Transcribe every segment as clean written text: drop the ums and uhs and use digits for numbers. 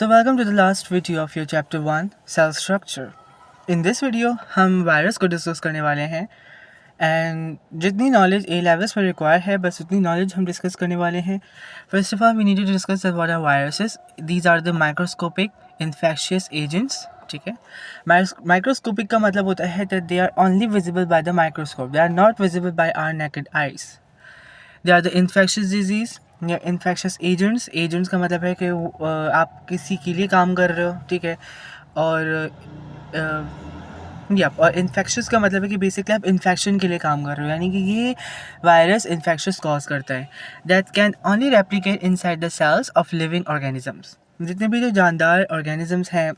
So welcome to the last video of your chapter 1 cell structure. In this video हम virus को discuss करने वाले हैं and जितनी नॉलेज ए लेवल्स पर रिक्वायर है बस उतनी नॉलेज हम डिस्कस करने वाले हैं. First of all we need to discuss what are viruses. These are the microscopic infectious agents. ठीक है, माइक्रोस्कोपिक का मतलब होता है that they are only visible by the microscope, they are not visible by our naked eyes. They are the infectious disease या infectious agents का मतलब है कि आप किसी के लिए काम कर रहे हो. ठीक है, और और इन्फेक्शस का मतलब है कि बेसिकली आप इन्फेक्शन के लिए काम कर रहे हो, यानी कि ये वायरस इन्फेक्शस कॉज करता है. That can only replicate inside the cells of living organisms. जितने भी जो जानदार ऑर्गेनिजम्स हैं,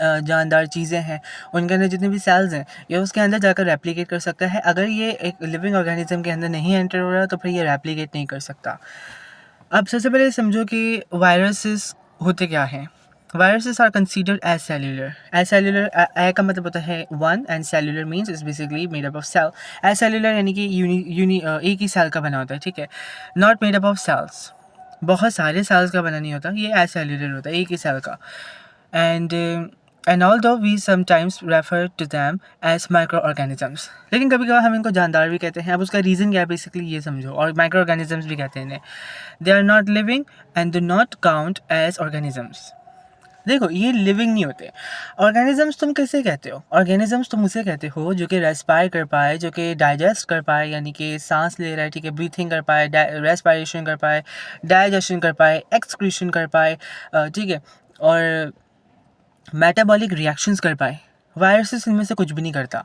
जानदार चीज़ें हैं, उनके अंदर जितने भी सेल्स हैं ये उसके अंदर जाकर रेप्लिकेट कर सकता है. अगर ये एक लिविंग ऑर्गेनिज्म के अंदर नहीं एंटर हो रहा तो फिर ये रेप्लिकेट नहीं कर सकता. अब सबसे पहले समझो कि वायरसेस होते क्या हैं. Viruses are considered as cellular. As cellular, A का मतलब होता है non and cellular means is basically made up of cell. As cellular यानी कि एक ही सेल का बना होता है. ठीक है, not made up of cells. बहुत सारे सेल्स का बना नहीं होता, ये एज सेल्यूलर होता है, एक ही सेल का. And although we sometimes refer to them as microorganisms, लेकिन कभी कभार हम इनको जानदार भी कहते हैं. अब उसका रीज़न क्या है बेसिकली ये समझो. और माइक्रोऑर्गेनिजम्स भी कहते हैं इन्हें. They are not living and do not count as organisms. देखो, ये लिविंग नहीं होते. ऑर्गेनिजम्स तुम कैसे कहते हो? ऑर्गेनिजम्स तुम उसे कहते हो जो कि रेस्पायर कर पाए, जो कि डाइजेस्ट कर पाए, यानी कि सांस ले रहा है. ठीक है, ब्रीथिंग कर पाए, रेस्पायरेशन कर पाए, डाइजेशन कर पाए, एक्सक्रीशन कर पाए. ठीक है, और मेटाबॉलिक रिएक्शंस कर पाए. वायरसेस इनमें से कुछ भी नहीं करता.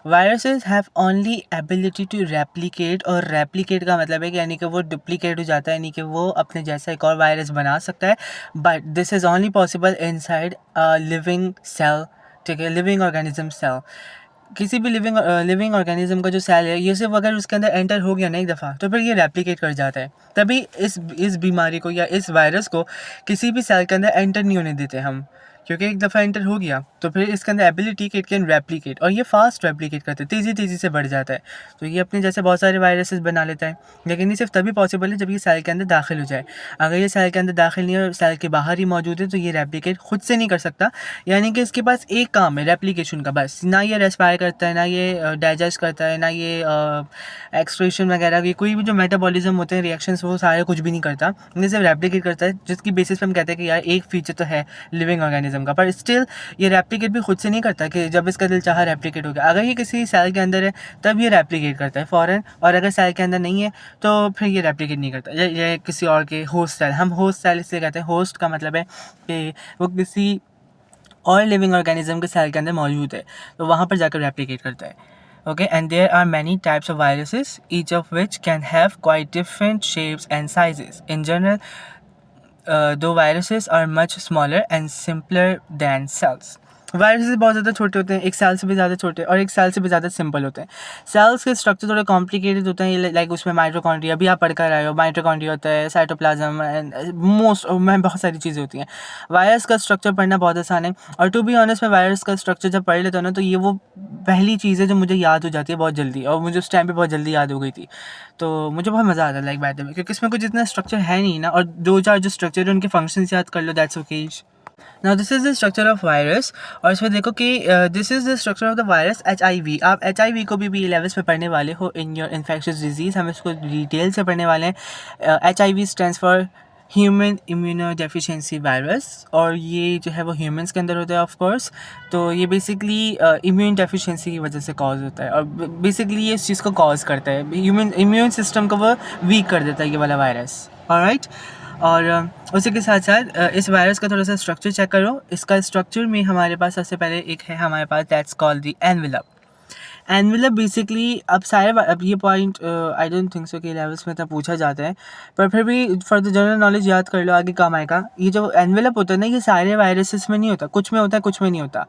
Viruses have only ability to replicate, और रेप्लिकेट का मतलब है कि यानी कि वो डुप्लीकेट हो जाता है, यानी कि वो अपने जैसा एक और वायरस बना सकता है. But this is only possible inside living cell. ठीक है, लिविंग ऑर्गेनिज्म सेल. किसी भी लिविंग ऑर्गेनिज्म का जो सेल है, ये सिर्फ अगर उसके अंदर एंटर हो गया ना एक दफ़ा तो फिर ये रेप्लिकेट कर जाता है. तभी इस बीमारी को या इस वायरस को किसी भी सेल के अंदर एंटर नहीं होने देते हम, क्योंकि एक दफ़ा एंटर हो गया तो फिर इसके अंदर एबिलिटी कि इट कैन रेप्लिकेट, और ये फास्ट रेप्लिकेट करते हैं, तेज़ी से बढ़ जाता है. तो ये अपने जैसे बहुत सारे वायरसेस बना लेता है, लेकिन ये सिर्फ तभी पॉसिबल है जब ये सेल के अंदर दाखिल हो जाए. अगर ये सेल के अंदर दाखिल नहीं है और सेल के बाहर ही मौजूद है तो ये रेप्लिकेट खुद से नहीं कर सकता. यानी कि इसके पास एक काम है रेप्लिकेशन का बस. ना ये रेस्पायर करता है, ना ये डाइजेस्ट करता है, ना ये एक्सक्रीशन वगैरह, ये कोई भी जो मेटाबॉलिज्म होते हैं, रिएक्शंस, वो सारे कुछ भी नहीं करता. ये सिर्फ रेप्लिकेट करता है, जिसकी बेसिस पर हम कहते हैं कि यार एक फीचर तो है लिविंग ऑर्गेनिज्म का. पर स्टिल ये रेप्लिकेट भी खुद से नहीं करता कि जब इसका दिल चाहा रेप्लिकेट हो गया. अगर ये किसी सेल के अंदर है तब ये रेप्लिकेट करता है फ़ौरन, और अगर सेल के अंदर नहीं है तो फिर ये रेप्लिकेट नहीं करता. ये किसी और के होस्ट सेल, हम होस्ट सेल इसलिए कहते हैं. होस्ट का मतलब है कि वो किसी और लिविंग ऑर्गेनिज्म के सेल के अंदर मौजूद है, तो वहाँ पर जाकर रेप्लिकेट करता है. Okay, and there are many types of viruses, each of which can have quite different shapes and sizes. In general, though viruses are much smaller and simpler than cells. Viruses बहुत ज़्यादा छोटे होते हैं, एक cell से भी ज़्यादा छोटे और एक सेल से भी ज़्यादा सिंपल होते हैं. सेल्स के स्ट्रक्चर थोड़े कॉम्प्लिकेटेड होते हैं, लाइक उसमें माइटोकॉन्ड्रिया भी आप पढ़कर आए हो. माइटोकॉन्ड्रिया होता है, साइटोप्लाज्म एंड मोस्ट में बहुत सारी चीज़ें होती हैं. वायरस का स्ट्रक्चर पढ़ना बहुत आसान है, और टू बी ऑनेस्ट मैं वायरस का स्ट्रक्चर जब पढ़ लेता हूँ ना तो ये वो पहली चीज़ है जो मुझे याद हो जाती है बहुत जल्दी, और मुझे उस टाइम पे बहुत जल्दी याद हो गई थी. तो मुझे बहुत मज़ा आता है लाइक बात में, क्योंकि इसमें कुछ इतना स्ट्रक्चर है नहीं ना, और दो चार जो स्ट्रक्चर है उनके फंक्शंस याद कर लो, that's okay. Now this is the structure of virus, और इसमें देखो कि this is the structure of the virus HIV. आप HIV को भी लेवल्स पे पढ़ने वाले हो इन योर इन्फेक्शियस डिजीज़. हम इसको डिटेल से पढ़ने वाले हैं. HIV stands for human immunodeficiency virus, और ये जो है वो ह्यूमंस के अंदर होता है ऑफ कोर्स. तो ये बेसिकली इम्यून डेफिशिएंसी की वजह से कॉज होता है, और बेसिकली ये इस चीज़ को कॉज करता है, ह्यूमन इम्यून सिस्टम को वो वीक कर देता है ये वाला वायरस. ऑलराइट, और उसी के साथ साथ इस वायरस का थोड़ा सा स्ट्रक्चर चेक करो. इसका स्ट्रक्चर में हमारे पास सबसे पहले एक है हमारे पास, that's called the envelope. Envelope basically अब ये point I don't think so कि लेवल्स में तब पूछा जाता है, पर फिर भी फॉर द जनरल नॉलेज याद कर लो, आगे काम आएगा. ये जो एनवेलप होता है ना, ये सारे वायरसेस में नहीं होता, कुछ में होता है कुछ में नहीं होता.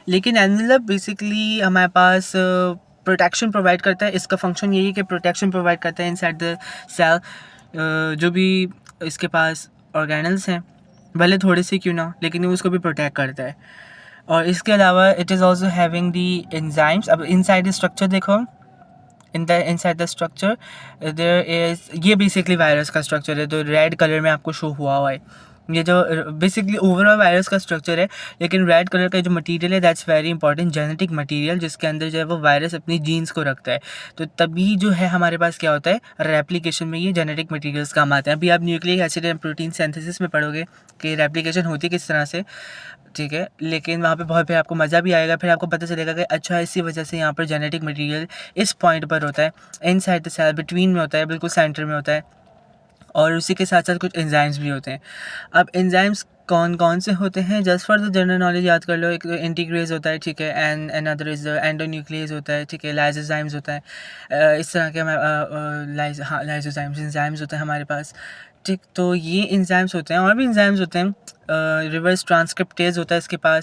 लेकिन एनवेलप बेसिकली हमारे पास प्रोटेक्शन प्रोवाइड करता है. इसका फंक्शन यही है कि प्रोटेक्शन प्रोवाइड करता है इनसाइड द सेल. जो भी इसके पास ऑर्गेनल्स हैं, भले थोड़े से क्यों ना, लेकिन वो उसको भी प्रोटेक्ट करता है. और इसके अलावा it is also having the enzymes. अब इनसाइड स्ट्रक्चर देखो, inside the structure there is, ये बेसिकली वायरस का स्ट्रक्चर है, तो रेड कलर में आपको शो हुआ है. ये जो बेसिकली ओवरऑल वायरस का स्ट्रक्चर है, लेकिन रेड कलर का जो मटेरियल है that's very important, genetic material, जिसके अंदर जो है वो वायरस अपनी जीन्स को रखता है। तो तभी जो है हमारे पास क्या होता है, रेप्लिकेशन में ये जेनेटिक मटेरियल्स काम आते हैं। अभी आप nucleic acid and protein synthesis में पढ़ोगे कि रेप्लिकेशन होती है किस तरह से, ठीक है, लेकिन वहाँ पे बहुत फिर आपको मज़ा भी आएगा, फिर आपको पता चलेगा कि अच्छा इसी वजह से यहाँ पर जेनेटिक मटेरियल इस पॉइंट पर होता है, इनसाइड द सेल बिटवीन में होता है, बिल्कुल सेंटर में होता है, और उसी के साथ साथ कुछ एंजाइम्स भी होते हैं। अब एंजाइम्स कौन कौन से होते हैं, just for the general knowledge याद कर लो, एक इंटीग्रेज होता है, ठीक है, एंड अनदर इज एंडोन्यूक्लियस होता है, ठीक है, लाइसोजाइम्स होता है, इस तरह के लाइसोजाइम्स एंजाइम्स होते हैं हमारे पास, ठीक। तो ये एंजाइम्स होते हैं, और भी एंजाइम्स होते हैं, रिवर्स ट्रांसक्रिप्टेज होता है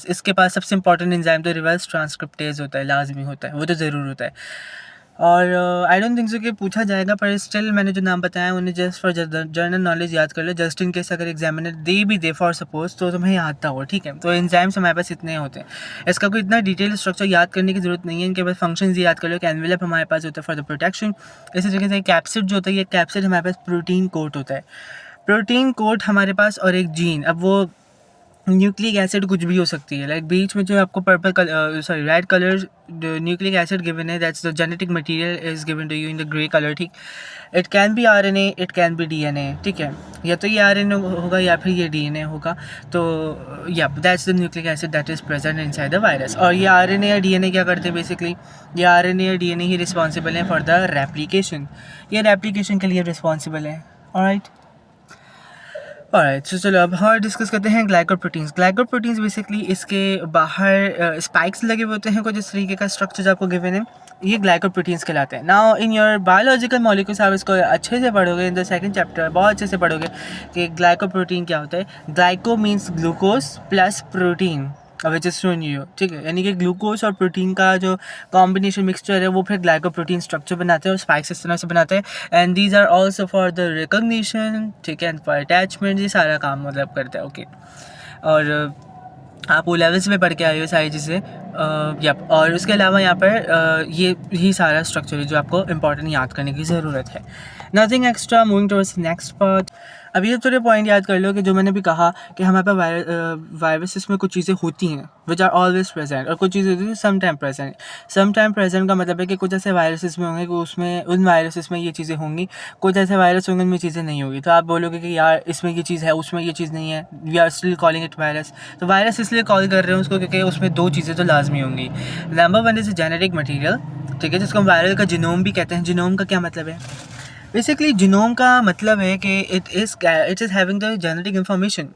इसके पास सबसे इंपॉर्टेंट एंजाइम तो रिवर्स ट्रांसक्रिप्टेज होता है, लाजमी होता है, वो तो ज़रूर होता है। और आई डोंट थिंक सो कि पूछा जाएगा, पर स्टिल मैंने जो नाम बताया उन्हें जस्ट फॉर जनरल नॉलेज याद कर लो, जस्ट इन केस अगर एग्जामिनर दे भी दे फॉर सपोज, तो तुम्हें याद था हो, ठीक है। तो एंजाइम्स हमारे पास इतने होते हैं, इसका कोई इतना डिटेल स्ट्रक्चर याद करने की जरूरत नहीं है, इनके पास फंक्शंस याद कर लो कि एनवेलप हमारे पास होता है फॉर द प्रोटेक्शन, इसी तरीके से कैप्सिड जो होता है, ये कैप्सिड हमारे पास प्रोटीन कोट होता है, प्रोटीन कोट हमारे पास, और एक जीन। अब वो न्यूक्लिक एसिड कुछ भी हो सकती है, लाइक बीच में जो आपको purple colour sorry red colour nucleic acid given है, that's the genetic material is given to you in the grey colour, ठीक। It can be RNA, it can be DNA, ठीक है, या तो ये आरएनए होगा या फिर ये डीएनए होगा। तो या that's the nucleic acid that is present inside the virus. और ये आरएनए या डीएनए क्या करते हैं, बेसिकली ये आरएनए या डीएनए ही रिस्पॉन्सिबल है फॉर द रेप्लिकेशन, ये रेप्लिकेशन के लिए रिस्पॉन्सिबल है। ऑलराइट, ऑलराइट, तो चलो अब और डिस्कस करते हैं ग्लाइकोप्रोटीन्स। ग्लाइकोप्रोटीन्स बेसिकली इसके बाहर स्पाइक्स लगे हुए होते हैं, कुछ इस तरीके का स्ट्रक्चर आपको गिवन है, ये ग्लाइकोप्रोटीन्स कहलाते हैं। Now in your biological molecules आप इसको अच्छे से पढ़ोगे, इन द सेकंड चैप्टर बहुत अच्छे से पढ़ोगे कि ग्लाइकोप्रोटीन क्या होता है। Glyco means glucose plus protein, which is shown you, ठीक है, यानी कि ग्लूकोज और प्रोटीन का जो कॉम्बिनेशन मिक्सचर है वो फिर ग्लाइकोप्रोटीन स्ट्रक्चर बनाते हैं, और स्पाइक्स इस तरह से बनाते हैं। And these are also for the recognition, ठीक है, एंड फॉर अटैचमेंट, ये सारा काम मतलब करता है, ओके। और आप ओ लेवल्स में पढ़ के आए हो सारी चीज़ें, यप। और उसके अलावा यहाँ पर ये ही सारा स्ट्रक्चर है जो आपको इंपॉर्टेंट याद करने की ज़रूरत है। Nothing extra, moving towards next part. अब ये थोड़े पॉइंट याद कर लो कि जो मैंने भी कहा कि हमारे पास वायरसेस में कुछ चीज़ें होती हैं विच आर ऑलवेज प्रेजेंट, और कुछ चीज़ें होती हैं some time present. Some time present का मतलब है कि कुछ ऐसे वायरसेस में होंगे कि उसमें उन वायरसेस में ये चीज़ें होंगी, कुछ ऐसे वायरस होंगे उनमें चीज़ें नहीं होगी। तो आप बोलोगे कि यार इसमें ये चीज़ है उसमें ये चीज़ नहीं है, we are still calling it virus. तो वायरस इसलिए कॉल कर रहे हैं उसको क्योंकि उसमें दो चीज़ें तो लाजमी होंगी। Number one is genetic material, ठीक है, जिसको हम वायरल का जिनोम भी कहते हैं। जिनोम का क्या मतलब है, बेसिकली जिनोम का मतलब है कि it is having the genetic information,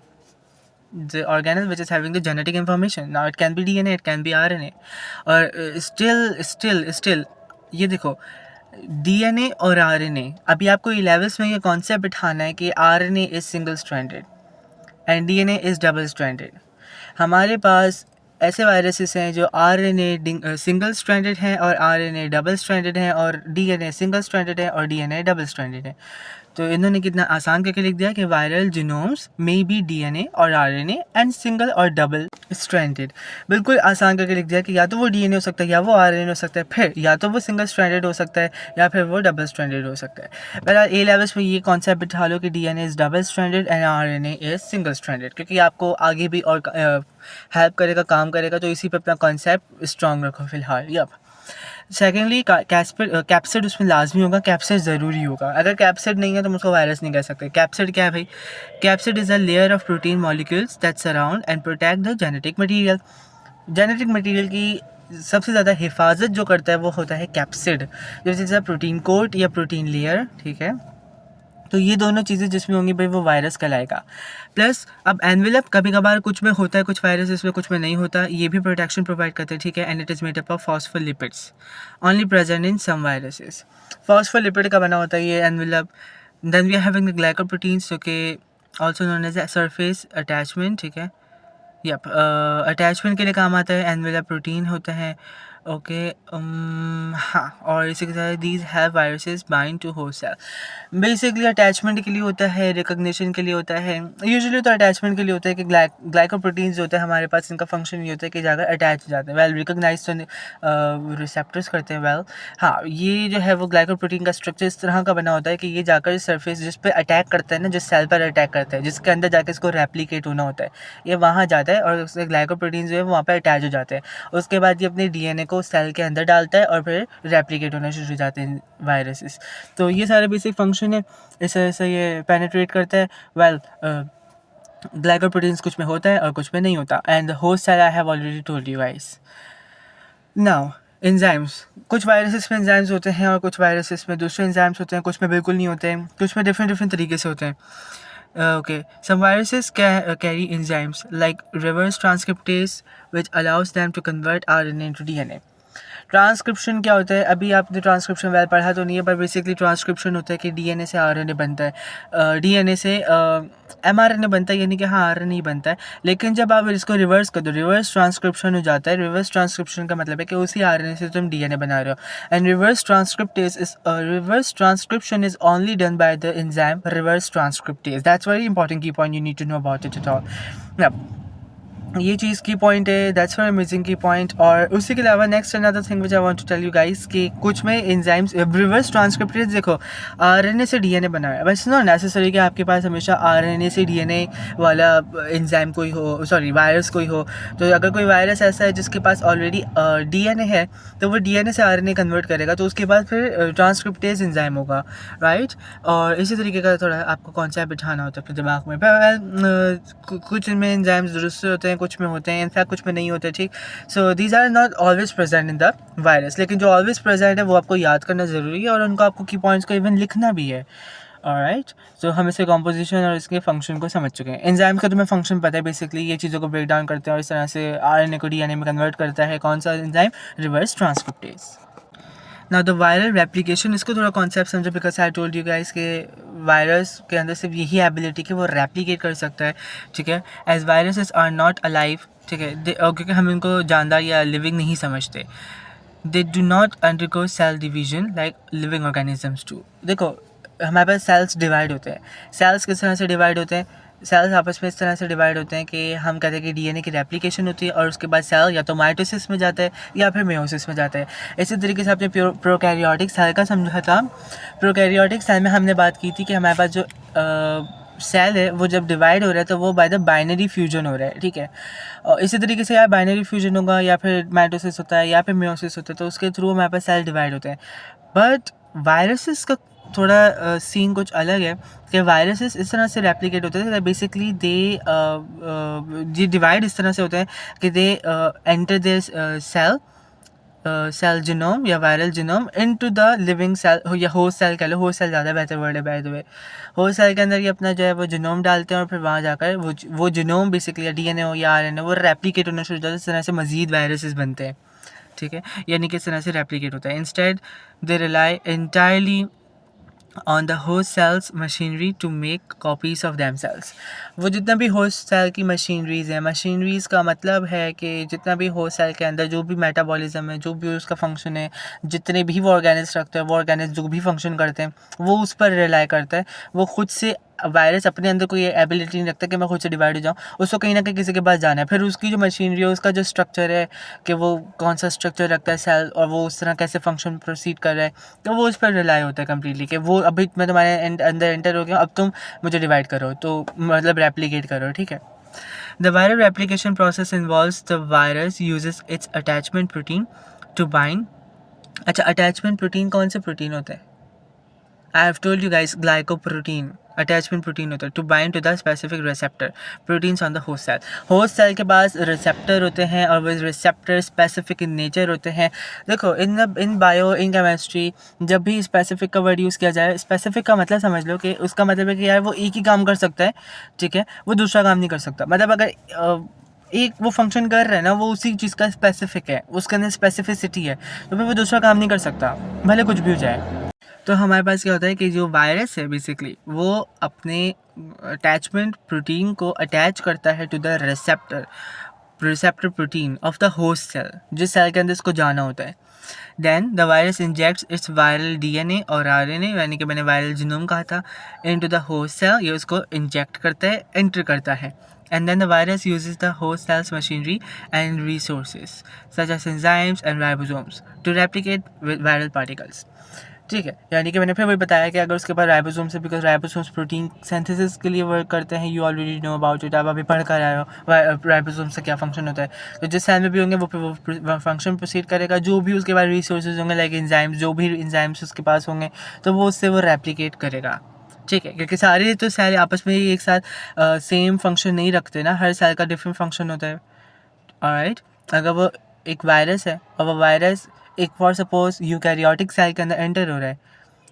the organelle which is having the genetic information. Now it can be DNA, it can be RNA, और still ये देखो, DNA और RNA, अभी आपको ये लेवल्स में ये कॉन्सेप्ट बिठाना है कि RNA is single stranded and DNA is double stranded. हमारे पास ऐसे वायरसेस हैं जो RNA सिंगल स्ट्रैंडेड हैं और RNA डबल स्ट्रैंडेड हैं, और DNA सिंगल स्ट्रैंडेड है और DNA डबल स्ट्रैंडेड है। तो इन्होंने कितना आसान करके लिख दिया कि viral genomes may be DNA और RNA एंड सिंगल और डबल स्ट्रैंडेड। बिल्कुल आसान करके लिख दिया कि या तो वो DNA हो सकता है या वो RNA हो सकता है, फिर या तो वो सिंगल स्ट्रैंडेड हो सकता है या फिर वो डबल स्ट्रैंडेड हो सकता है। बहरहाल ए लेवल्स में ये कॉन्सेप्ट बिठा लो कि DNA is double stranded and RNA is single stranded, क्योंकि आपको आगे भी और हेल्प करेगा, काम करेगा, तो इसी पर अपना कॉन्सेप्ट स्ट्रॉन्ग रखो फिलहाल। यप। सेकेंडली कैप्सिड उसमें लाजमी होगा, कैप्सिड ज़रूरी होगा, अगर कैप्सिड नहीं है तो हम उसको वायरस नहीं कह सकते। कैप्सिड क्या है भाई, capsid is a layer of protein molecules that surround and protect the genetic material. Genetic material की सबसे ज़्यादा हिफाजत जो करता है वो होता है कैप्सिड, जैसे प्रोटीन कोट या प्रोटीन लेयर, ठीक है। तो ये दोनों चीज़ें जिसमें होंगी भाई वो वायरस कहलाएगा। प्लस अब एनवेलप कभी कभार कुछ में होता है, कुछ वायरस इसमें कुछ में नहीं होता, ये भी प्रोटेक्शन प्रोवाइड करते हैं, ठीक है। And it is made up of phospholipids only present in some viruses. Phospholipid का बना होता है ये envelope. Then we are having the glycoproteins जो कि also known as surface attachment, ठीक है। यप, अटैचमेंट के लिए काम आता है, एनवेलप प्रोटीन होता है। ओके, हाँ, और इसी के साथ these have viruses bind to host cell. Basically attachment के लिए होता है, रिकग्निशन के लिए होता है। यूजुअली तो अटैचमेंट के लिए होता है कि ग्लाइकोप्रोटीन्स जो होता है हमारे पास, इनका फंक्शन ये होता है कि जाकर अटैच हो जाते हैं। वेल रिकग्नाइज तो रिसेप्टर्स करते हैं। वेल हाँ, ये जो है वो ग्लाइकोप्रोटीन का स्ट्रक्चर इस तरह का बना होता है कि ये जाकर सरफेस जिस पे अटैक करता है ना, जिस सेल पर अटैक करता है, जिसके अंदर जाकर इसको रेप्लिकेट होना होता है, ये वहाँ जाता है और उसके ग्लाइकोप्रोटीन जो है वहाँ पर अटैच हो जाते हैं। उसके बाद ये अपने डीएनए को सेल के अंदर डालता है और फिर रेप्लिकेट होना शुरू हो जाते हैं वायरसेस। तो ये सारे बेसिक फंक्शन है, इस तरह से ये पेनिट्रेट करता है। वेल ग्लाइकोप्रोटीन्स कुछ में होता है और कुछ में नहीं होता। And host cell I have already told you guys. Now enzymes, कुछ वायरसेस में एंजाइम्स होते हैं और कुछ वायरसेस में दूसरे एंजाइम्स होते हैं, कुछ में बिल्कुल नहीं होते हैं, कुछ में डिफरेंट तरीके से होते हैं। Okay, some viruses carry enzymes like reverse transcriptase, which allows them to convert RNA into DNA. Transcription क्या होता है? अभी आपने ट्रांसक्रिप्शन वेल पढ़ा तो नहीं है, पर बेसिकली ट्रांसक्रिप्शन होता है कि डीएनए से आरएनए बनता है, डीएनए से एमआरएनए बनता है, यानी कि हाँ आरएनए ही बनता है। लेकिन जब आप इसको रिवर्स कर दो, रिवर्स ट्रांसक्रिप्शन हो जाता है। रिवर्स ट्रांसक्रिप्शन का मतलब है कि उसी आरएनए से तुम डीएनए बना रहे हो। And reverse transcription is only done by the enzyme reverse transcriptase. That's very important key point, you need to know about it at all. ये चीज़ की पॉइंट है, that's very amazing key point. और उसी के अलावा next another thing which I want to tell you guys कि कुछ में एंजाइम्स रिवर्स ट्रांसक्रिप्टेज, देखो आरएनए से डीएनए बना है, बस नॉट नेसेसरी कि आपके पास हमेशा आरएनए से डीएनए वाला एंजाइम कोई हो, सॉरी वायरस कोई हो। तो अगर कोई वायरस ऐसा है जिसके पास ऑलरेडी डीएनए है, तो वो डीएनए से आरएनए कन्वर्ट करेगा, तो उसके बाद फिर ट्रांसक्रिप्टेज एंजाइम होगा, राइट। और इसी तरीके का थोड़ा आपको कॉन्सेप्ट बिठाना होता है अपने दिमाग में। कुछ इनमें एंजाइम्स दुरुस्त होते हैं, कुछ में होते हैं, इनफैक्ट कुछ में नहीं होते, ठीक। So these are not always present in the virus, लेकिन जो ऑलवेज प्रेजेंट है वो आपको याद करना ज़रूरी है और उनको आपको की पॉइंट्स को इवन लिखना भी है। ऑलराइट, सो हम इसके कॉम्पोजिशन और इसके फंक्शन को समझ चुके हैं। एंजाइम का तुम्हें फंक्शन पता है, बेसिकली ये चीज़ों को ब्रेक डाउन करते हैं और इस तरह से आरएनए को डीएनए में कन्वर्ट करता है। कौन सा enzyme? Reverse transcriptase. Now the viral replication, इसको थोड़ा कॉन्सेप्ट समझो, because I told you guys के वायरस के अंदर सिर्फ यही एबिलिटी कि वो रेप्लिकेट कर सकता है, ठीक है। As viruses are not alive, ठीक है, क्योंकि हम इनको जानदार या लिविंग नहीं समझते। They do not undergo cell division like living organisms too. देखो हमारे पास सेल्स डिवाइड होते हैं। सेल्स किस तरह से डिवाइड होते हैं? सेल्स आपस में इस तरह से डिवाइड होते हैं कि हम कहते हैं कि डीएनए की रेप्लिकेशन होती है और उसके बाद सेल या तो माइटोसिस में जाता है या फिर मेयोसिस में जाता है। इसी तरीके से आपने प्रोकैरियोटिक सेल का समझा था। प्रोकैरियोटिक सेल में हमने बात की थी कि हमारे पास जो सेल है वो जब डिवाइड हो रहा है तो वो बाय द बाइनरी फ्यूजन हो रहा है, ठीक है। और इसी तरीके से या बाइनरी फ्यूजन होगा या फिर माइटोसिस होता है या फिर मेयोसिस होता है, तो उसके थ्रू हमारे पास सेल डिवाइड होते हैं। बट वायरसेस का थोड़ा सीन कुछ अलग है कि वायरसेस इस तरह से रेप्लिकेट होते हैं, बेसिकली दे डिवाइड इस तरह से होते हैं कि they enter their cell genome या viral genome into the living cell या होस्ट सेल कह लो, होस्ट सेल ज़्यादा बेहतर वर्ड है by the way. Host cell के अंदर ये अपना जो है वो जिनोम डालते हैं और फिर वहाँ जाकर वो जिनोम बेसिकली डीएनए हो या आरएनए वो रेप्लिकेट होना शुरू हो जाता है। इस तरह से मज़ीद वायरसेस बनते हैं, ठीक है, यानी कि इस तरह से रेप्लिकेट होता है। Instead they rely entirely on the host cells machinery to make copies of themselves। वो जितना भी होस्ट सेल की मशीनरीज है, मशीनरीज का मतलब है कि जितना भी होस्ट सेल के अंदर जो भी मेटाबॉलिज्म है, जो भी उसका फंक्शन है, जितने भी वो ऑर्गेनिज रखते हैं, वो ऑर्गेनिज जो भी फंक्शन करते हैं वो उस पर रिलाई करता है। वो खुद से वायरस अपने अंदर कोई एबिलिटी नहीं रखता कि मैं खुद से डिवाइड हो जाऊँ, उसको कहीं ना कहीं किसी के पास जाना है। फिर उसकी जो मशीनरी है, उसका जो स्ट्रक्चर है कि वो कौन सा स्ट्रक्चर रखता है सेल और वो उस तरह कैसे फंक्शन प्रोसीड कर रहा है, तो वो उस पर रिलाई होता है कम्प्लीटली कि वो अभी मैं तुम्हारे अंदर एंटर हो गया, अब तुम मुझे डिवाइड करो, तो मतलब रेप्लिकेट करो, ठीक है। The viral replication process involves the virus uses its attachment protein to bind. अच्छा, अटैचमेंट प्रोटीन कौन से प्रोटीन होते हैं? I have told you guys, glycoprotein attachment protein होता है to bind to the specific receptor proteins on the host cell. Host cell के पास receptor होते हैं और वो रिसेप्टर स्पेसिफिक इन नेचर होते हैं। देखो इन बायो इन केमिस्ट्री जब भी स्पेसिफिक का वर्ड यूज़ किया जाए, स्पेसिफिक का मतलब समझ लो कि उसका मतलब है कि यार वो एक ही काम कर सकता है, ठीक है, वो दूसरा काम नहीं कर सकता। मतलब अगर एक वो फंक्शन कर रहा है ना, वो उसी चीज़ का स्पेसिफिक है, उसके अंदर स्पेसिफिसिटी है, तो फिर वो दूसरा काम नहीं कर सकता भले कुछ भी हो जाए। तो हमारे पास क्या होता है कि जो वायरस है बेसिकली वो अपने अटैचमेंट प्रोटीन को अटैच करता है to the receptor receptor protein of the host cell, जिस सेल के अंदर इसको जाना होता है. Then the virus injects its viral DNA और RNA, यानी कि मैंने वायरल जीनोम कहा था, into the host cell. ये उसको इंजेक्ट करता है, एंटर करता है. And then the virus uses the host cell's machinery and resources such as enzymes and ribosomes to replicate with viral particles. ठीक है, यानी कि मैंने फिर वही बताया कि अगर उसके पास राइबोसोम्स है, बिकॉज राइबोसोम्स प्रोटीन सिंथेसिस के लिए वर्क करते हैं. You already know about it, आप अभी पढ़ कर आए हो राइबोसोम्स से क्या फंक्शन होता है. तो जिस सेल में भी होंगे वो फंक्शन प्रोसीड करेगा. जो भी उसके पास रिसोर्सेज होंगे लाइक एंजाइम्स, जो भी एंजाइम्स उसके पास होंगे तो वो उससे वो रेप्लिकेट करेगा. ठीक है, क्योंकि सारे तो सेल आपस में ही एक साथ सेम फंक्शन नहीं रखते ना, हर सेल का डिफरेंट फंक्शन होता है. ऑलराइट, अगर वो एक वायरस है और वो वायरस एक फॉर सपोज यूकैरियोटिक सेल के अंदर एंटर हो रहा है,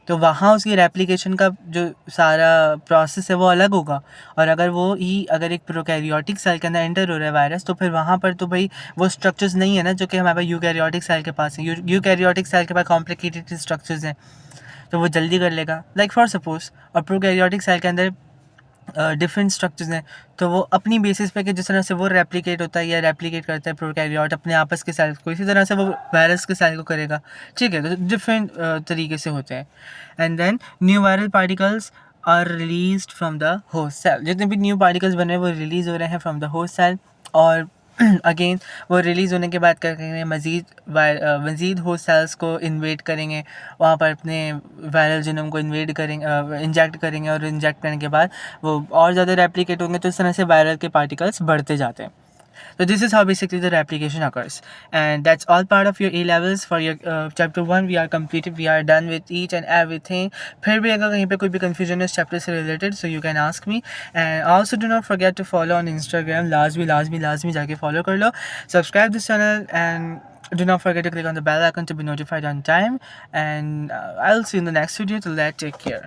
तो वहाँ उसकी रेप्लिकेशन का जो सारा प्रोसेस है वो अलग होगा. और अगर एक प्रोकैरियोटिक सेल के अंदर एंटर हो रहा है वायरस, तो फिर वहाँ पर तो भाई वो स्ट्रक्चर्स नहीं है ना जो कि हमारे पास यूकैरियोटिक सेल के पास है. यूकैरियोटिक सेल के पास कॉम्प्लिकेटेड स्ट्रक्चर्स हैं, तो वो जल्दी कर लेगा लाइक फॉर सपोज. और प्रोकैरियोटिक सेल के अंदर डिफरेंट स्ट्रक्चर्स हैं, तो वो अपनी बेसिस पे कि जिस तरह से वो रेप्लिकेट होता है या रेप्लिकेट करता है प्रोकैरियोट अपने आपस के सेल्स को, इसी तरह से वो वायरस के सेल को करेगा. ठीक है, तो डिफरेंट तरीके से होते हैं. And then new viral particles are released from the host cell. जितने भी न्यू पार्टिकल्स बन रहे हैं वो रिलीज़ हो रहे हैं फ्रॉम द होस्ट सेल. और अगेन वो रिलीज़ होने के बाद क्या करेंगे, मज़ीद होस्ट सेल्स को इन्वेट करेंगे, वहाँ पर अपने वायरल जीनोम को इन्वेट करेंगे, इंजेक्ट करेंगे, और इंजेक्ट करने के बाद वो और ज़्यादा रेप्लिकेट होंगे. तो इस तरह से वायरल के पार्टिकल्स बढ़ते जाते हैं. So this is how basically the replication occurs, and that's all part of your A levels for your chapter 1. We are completed, we are done with each and everything. फिर भी अगर कहीं पे कोई भी confusion है इस chapter से related, so you can ask me. And also do not forget to follow on Instagram. लाजमी जाके follow कर लो. Subscribe this channel and do not forget to click on the bell icon to be notified on time. And I'll see you in the next video. Till that, take care.